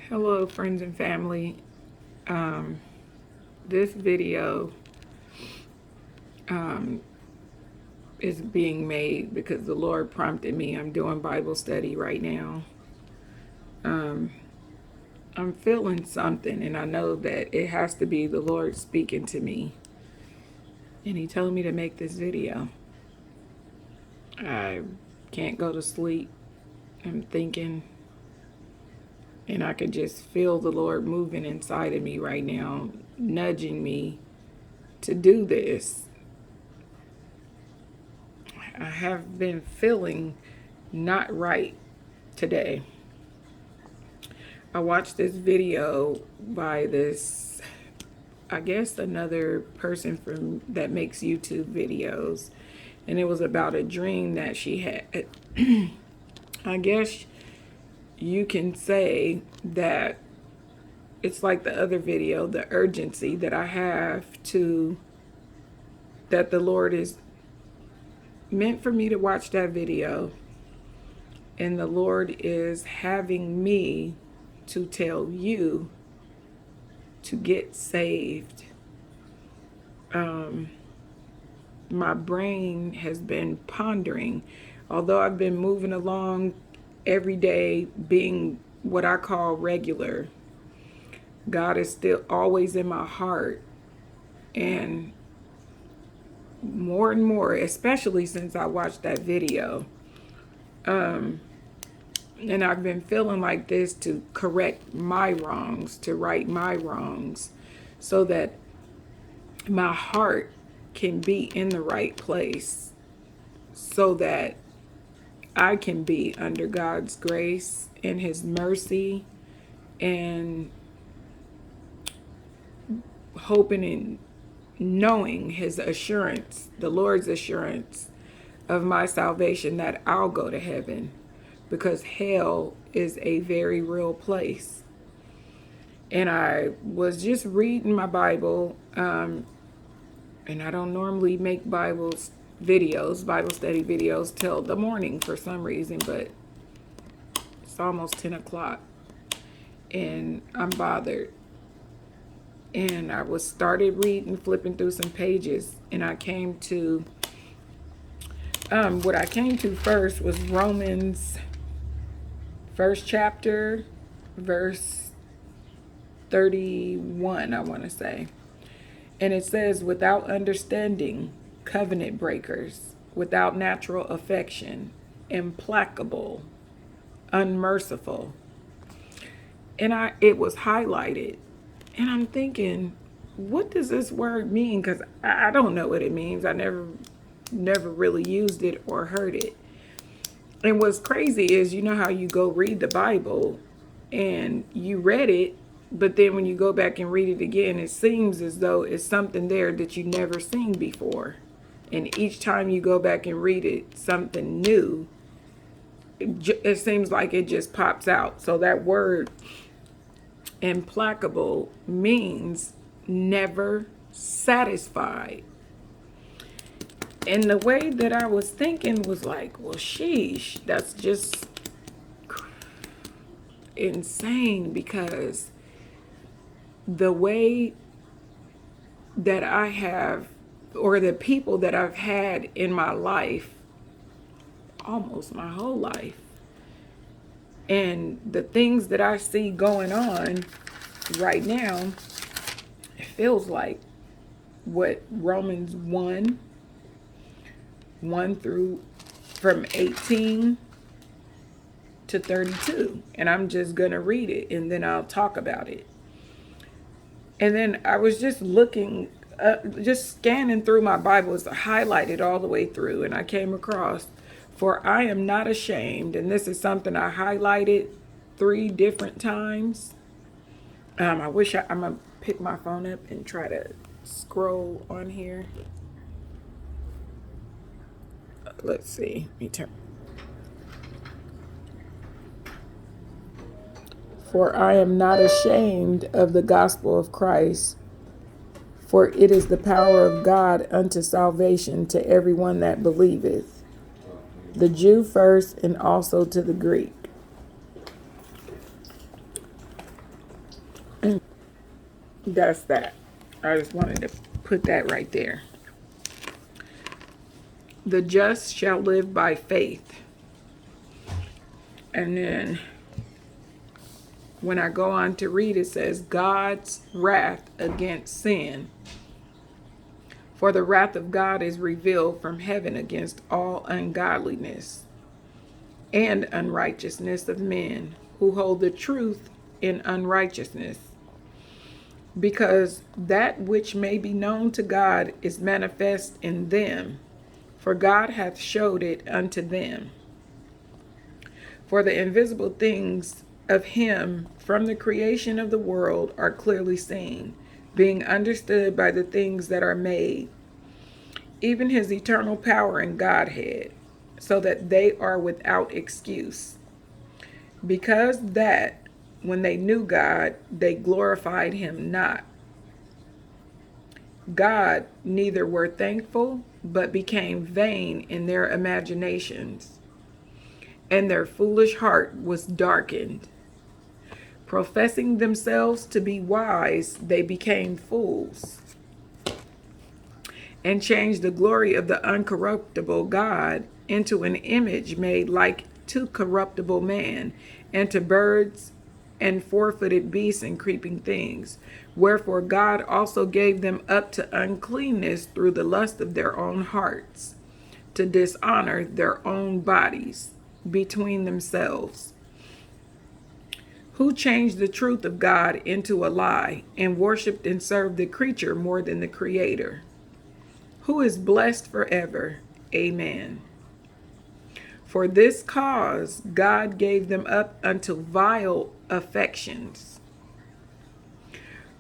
Hello, friends and family. This video is being made because the Lord prompted me. I'm doing Bible study right now. I'm feeling something, and I know that it has to be the Lord speaking to me. And He told me to make this video. I can't go to sleep. I'm thinking, and I could just feel the Lord moving inside of me right now, nudging me to do this. I have been feeling not right today. I watched this video by this, I guess, another person from that makes YouTube videos, and it was about a dream that she had. I guess you can say that it's like the other video, the urgency that I have to, that the Lord is meant for me to watch that video, and the Lord is having me to tell you to get saved. My brain has been pondering, although I've been moving along every day, being what I call regular. God is still always in my heart, and more, especially since I watched that video. And I've been feeling like this to correct my wrongs, to right my wrongs, so that my heart can be in the right place, so that I can be under God's grace and His mercy, and hoping and knowing His assurance, the Lord's assurance of my salvation, that I'll go to heaven, because hell is a very real place. And I was just reading my Bible, and I don't normally make Bible study videos till the morning for some reason, but it's almost 10 o'clock and I'm bothered. And I was started reading, flipping through some pages, and I came to, what I came to first was Romans, first chapter, verse 31, I want to say. And it says, without understanding, covenant breakers, without natural affection, implacable, unmerciful. And it was highlighted. And I'm thinking, what does this word mean? Because I don't know what it means. I never really used it or heard it. And what's crazy is, you know how you go read the Bible and you read it, but then when you go back and read it again, it seems as though it's something there that you never seen before. And each time you go back and read it, something new, it seems like it just pops out. So that word implacable means never satisfied. And the way that I was thinking was like, well, sheesh, that's just insane, because the way that I have, or the people that I've had in my life, almost my whole life, and the things that I see going on right now, it feels like what Romans 1 through from 18 to 32. And I'm just going to read it and then I'll talk about it. And then I was just looking, just scanning through my Bible. It's highlighted all the way through. And I came across, for I am not ashamed. And this is something I highlighted 3 different times. I'm going to pick my phone up and try to scroll on here. Let's see. Let me turn. For I am not ashamed of the gospel of Christ, for it is the power of God unto salvation to everyone that believeth, the Jew first, and also to the Greek. That's that. I just wanted to put that right there. The just shall live by faith. And then when I go on to read, it says, God's wrath against sin. For the wrath of God is revealed from heaven against all ungodliness and unrighteousness of men who hold the truth in unrighteousness. Because that which may be known to God is manifest in them, for God hath showed it unto them. For the invisible things of him from the creation of the world are clearly seen, being understood by the things that are made, even his eternal power and Godhead, so that they are without excuse. Because that, when they knew God, they glorified him not. God neither were thankful, but became vain in their imaginations, and their foolish heart was darkened. Professing themselves to be wise, they became fools, and changed the glory of the uncorruptible God into an image made like to corruptible man, and to birds and four-footed beasts and creeping things. Wherefore God also gave them up to uncleanness through the lust of their own hearts, to dishonor their own bodies between themselves, who changed the truth of God into a lie, and worshiped and served the creature more than the Creator, who is blessed forever. Amen. For this cause God gave them up unto vile affections.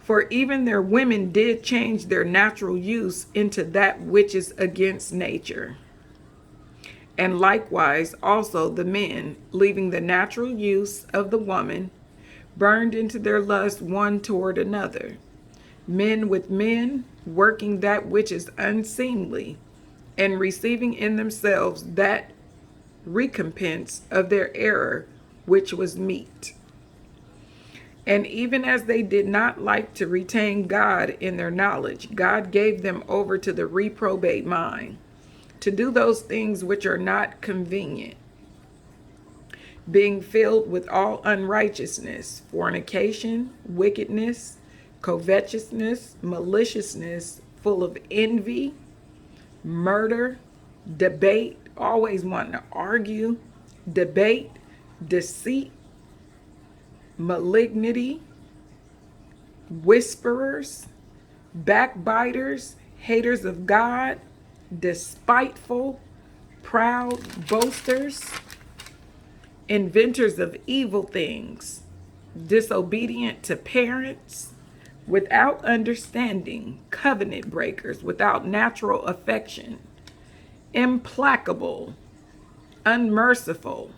For even their women did change their natural use into that which is against nature. And likewise also the men, leaving the natural use of the woman, burned into their lust one toward another, men with men, working that which is unseemly, and receiving in themselves that recompense of their error which was meet. And even as they did not like to retain God in their knowledge, God gave them over to the reprobate mind, to do those things which are not convenient, being filled with all unrighteousness, fornication, wickedness, covetousness, maliciousness, full of envy, murder, debate, always wanting to argue, debate, deceit, malignity, whisperers, backbiters, haters of God, despiteful, proud, boasters, inventors of evil things, disobedient to parents, without understanding, covenant breakers, without natural affection, implacable, unmerciful,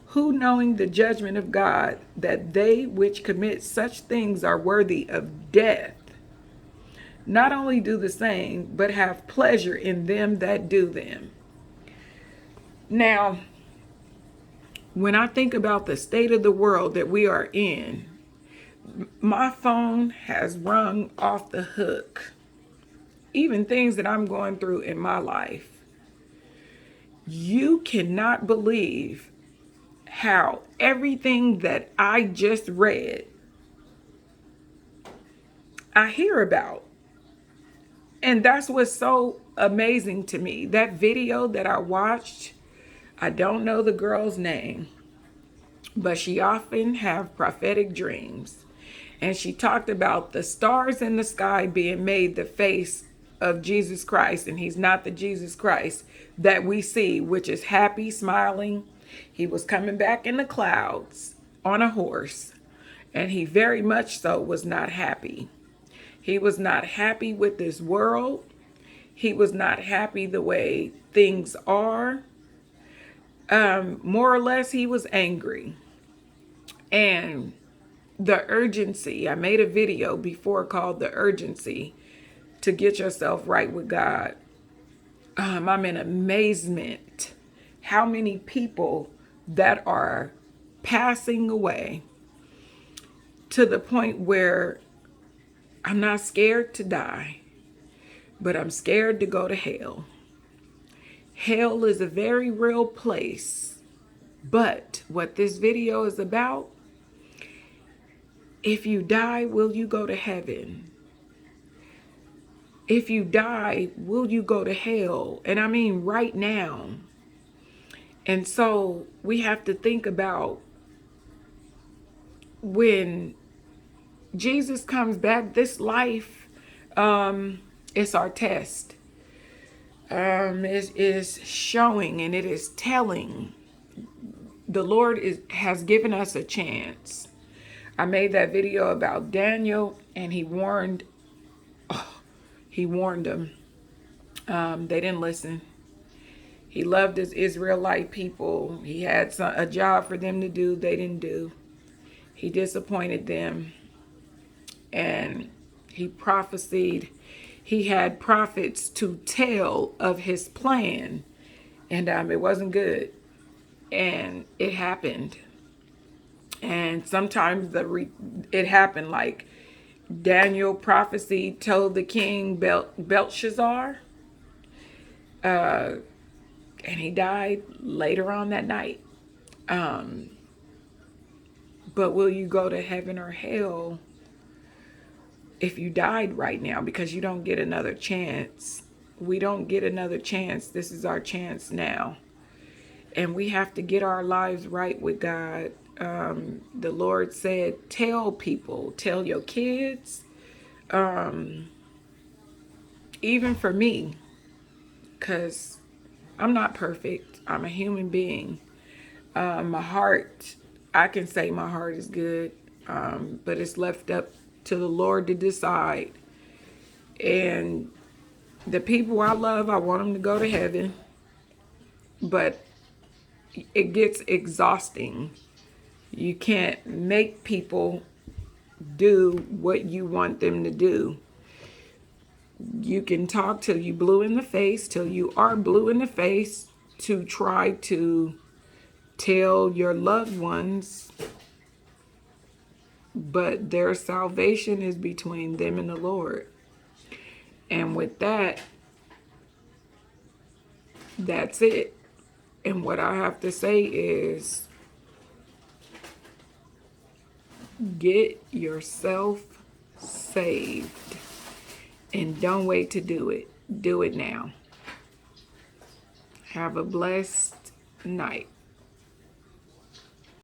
who knowing the judgment of God, that they which commit such things are worthy of death, not only do the same, but have pleasure in them that do them. Now, when I think about the state of the world that we are in, my phone has rung off the hook. Even things that I'm going through in my life. You cannot believe how everything that I just read, I hear about. And that's what's so amazing to me. That video that I watched, I don't know the girl's name, but she often have prophetic dreams. And she talked about the stars in the sky being made the face of Jesus Christ. And he's not the Jesus Christ that we see, which is happy, smiling. He was coming back in the clouds on a horse. And he very much so was not happy. He was not happy with this world. He was not happy the way things are. More or less, he was angry. And the urgency, I made a video before called The Urgency to Get Yourself Right with God. I'm in amazement how many people that are passing away to the point where I'm not scared to die, but I'm scared to go to hell. Hell is a very real place. But what this video is about, if you die, will you go to heaven? If you die, will you go to hell? And I mean right now. And so we have to think about when Jesus comes back, this life, it's our test. It is showing and it is telling. The Lord has given us a chance. I made that video about Daniel, and he warned them. They didn't listen. He loved his Israelite people. He had a job for them to do. They didn't do. He disappointed them. And he prophesied. He had prophets to tell of his plan. And it wasn't good. And it happened. And sometimes it happened like Daniel prophecy told the king Belshazzar. And he died later on that night. But will you go to heaven or hell if you died right now? Because you don't get another chance. We don't get another chance. This is our chance now. And we have to get our lives right with God. The Lord said, tell people, tell your kids, even for me, because I'm not perfect. I'm a human being. My heart, I can say my heart is good, but it's left up to the Lord to decide. And the people I love, I want them to go to heaven, but it gets exhausting. You can't make people do what you want them to do. You can talk till you blue in the face, till you are blue in the face, to try to tell your loved ones, but their salvation is between them and the Lord. And with that, that's it. And what I have to say is, get yourself saved. And don't wait to do it. Do it now. Have a blessed night.